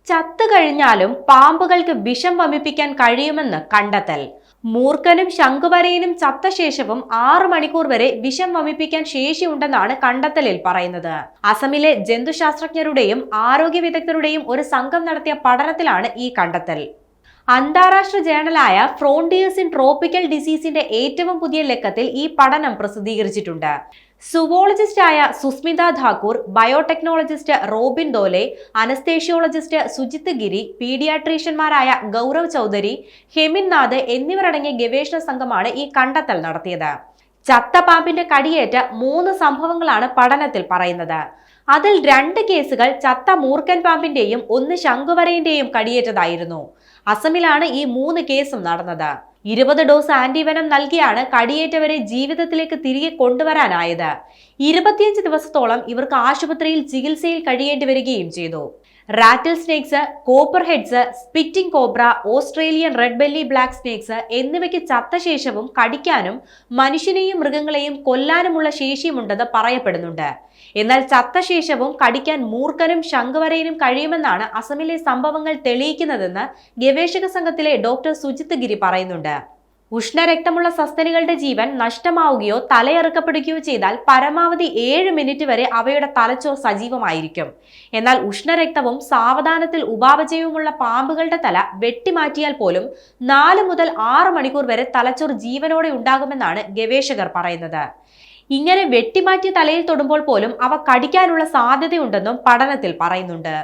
ചത്തു കഴിഞ്ഞാലും പാമ്പുകൾക്ക് വിഷം വമിപ്പിക്കാൻ കഴിയുമെന്ന് കണ്ടെത്തൽ. മൂർഖനും ശംഖുവരയനും ചത്ത ശേഷവും 6 മണിക്കൂർ വരെ വിഷം വമിപ്പിക്കാൻ ശേഷിയുണ്ടെന്നാണ് കണ്ടെത്തലിൽ പറയുന്നത്. അസമിലെ ജന്തുശാസ്ത്രജ്ഞരുടെയും ആരോഗ്യ വിദഗ്ധരുടെയും ഒരു സംഘം നടത്തിയ പഠനത്തിലാണ് ഈ കണ്ടെത്തൽ. അന്താരാഷ്ട്ര ജേണലായ ഫ്രോണ്ടിയേഴ്സ് ഇൻ ട്രോപ്പിക്കൽ ഡിസീസിന്റെ ഏറ്റവും പുതിയ ലക്കത്തിൽ ഈ പഠനം പ്രസിദ്ധീകരിച്ചിട്ടുണ്ട്. സുവോളജിസ്റ്റായ Sushmita Thakur, biotechnologist Robin ദോലെ, anaesthesiologist Sujith ഗിരി, പീഡിയാട്രീഷ്യന്മാരായ ഗൗരവ് ചൗധരി, ഹെമിൻ നാഥ് എന്നിവരടങ്ങിയ ഗവേഷണ സംഘമാണ് ഈ കണ്ടെത്തൽ നടത്തിയത്. ചത്ത പാമ്പിന്റെ കടിയേറ്റ 3 സംഭവങ്ങളാണ് പഠനത്തിൽ പറയുന്നത്. അതിൽ 2 കേസുകൾ ചത്ത മൂർഖൻ പാമ്പിന്റെയും 1 ശംഖുവരയന്റെയും കടിയേറ്റതായിരുന്നു. അസമിലാണ് ഈ 3 കേസും നടന്നത്. 20 ഡോസ് ആന്റിവെനം നൽകിയാണ് കടിയേറ്റവരെ ജീവിതത്തിലേക്ക് തിരികെ കൊണ്ടുവരാനായത്. 25 ദിവസത്തോളം ഇവർക്ക് ആശുപത്രിയിൽ ചികിത്സയിൽ കഴിയേണ്ടി വരികയും ചെയ്തു. Rattle snakes, copper heads, spitting cobra, Australian red belly black snakes എന്നിവയ്ക്ക് ചത്ത ശേഷവും കടിക്കാനും മനുഷ്യനെയും മൃഗങ്ങളെയും കൊല്ലാനുമുള്ള ശേഷിയുമുണ്ടെന്ന് പറയപ്പെടുന്നുണ്ട്. എന്നാൽ ചത്ത ശേഷവും കടിക്കാൻ മൂർഖനും ശംഖുവരയനും കഴിയുമെന്നാണ് അസമിലെ സംഭവങ്ങൾ തെളിയിക്കുന്നതെന്ന് ഗവേഷക സംഘത്തിലെ ഡോക്ടർ സുജിത് ഗിരി പറയുന്നുണ്ട്. ഉഷ്ണരക്തമുള്ള സസ്തനികളുടെ ജീവൻ നഷ്ടമാവുകയോ തലയെറുക്കപ്പെടുകയോ ചെയ്താൽ പരമാവധി 7 മിനിറ്റ് വരെ അവയുടെ തലച്ചോർ സജീവമായിരിക്കും. എന്നാൽ ഉഷ്ണരക്തവും സാവധാനത്തിൽ ഉപാപചയവുമുള്ള പാമ്പുകളുടെ തല വെട്ടിമാറ്റിയാൽ പോലും 4 മുതൽ 6 മണിക്കൂർ വരെ തലച്ചോർ ജീവനോടെ ഉണ്ടാകുമെന്നാണ് ഗവേഷകർ പറയുന്നത്. ഇങ്ങനെ വെട്ടിമാറ്റിയ തലയിൽ തൊടുമ്പോൾ പോലും അവ കടിക്കാനുള്ള സാധ്യതയുണ്ടെന്നും പഠനത്തിൽ പറയുന്നുണ്ട്.